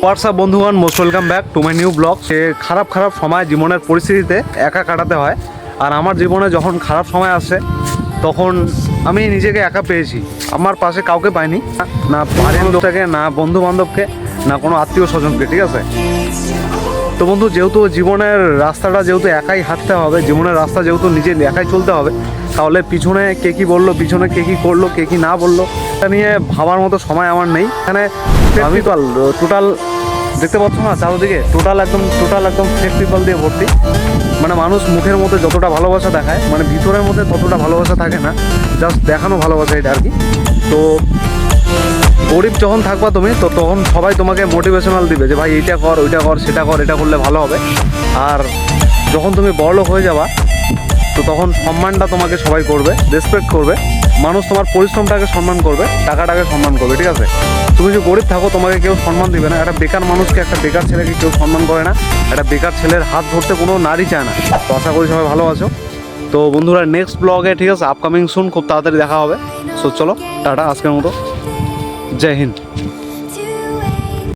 WhatsApp বন্ধুগণ, most welcome back to my new blog. সে খারাপ সময় জীবনের পরিস্থিতিতে একা কাটাতে হয়। আর আমার জীবনে যখন খারাপ সময় আসে তখন আমি নিজেকে একা পেয়েছি। আমার পাশে কাউকে পাইনি, না বাড়ির লোকটাকে, না বন্ধু বান্ধবকে, না কোনো আত্মীয় স্বজনকে। ঠিক আছে, তো বন্ধু, যেহেতু জীবনের রাস্তাটা যেহেতু একাই হাঁটতে হবে, জীবনের রাস্তা যেহেতু নিজে একাই চলতে হবে, তাহলে পিছনে কে কী বললো, পিছনে কে কী করলো, কে কী না বললো, এটা নিয়ে ভাবার মতো সময় আমার নেই। এখানে আমি টোটাল দেখতে পাচ্ছ না, চারদিকে টোটাল একদম ফেক পিপল দিয়ে ভর্তি। মানে মানুষ মুখের মধ্যে যতটা ভালোবাসা দেখায়, মানে ভিতরের মধ্যে ততটা ভালোবাসা থাকে না, জাস্ট দেখানো ভালোবাসা এটা আর কি। তো গরিব যখন থাকবা তুমি, তো তখন সবাই তোমাকে মোটিভেশনাল দিবে যে ভাই এইটা কর, ওইটা কর, সেটা কর, এটা করলে ভালো হবে। আর যখন তুমি বড়লোক হয়ে যাবা, তো তখন সম্মানটা তোমাকে সবাই করবে, রেসপেক্ট করবে। মানুষ তোমার পরিশ্রমটাকে সম্মান করবে, টাকাটাকে সম্মান করবে। ঠিক আছে, তুমি যদি গরিব থাকো তোমাকে কেউ সম্মান দিবে না। একটা বেকার মানুষকে, একটা বেকার ছেলেকে কেউ সম্মান করে না। একটা বেকার ছেলের হাত ধরতে কোনো নারী চায় না। তো আশা করি সবাই ভালো আছো। তো বন্ধুরা, নেক্সট ব্লগে, ঠিক আছে, আপকামিং সুন, খুব তাড়াতাড়ি দেখা হবে। সো চলো, টাটা, আজকের মতো, জয় হিন্দ।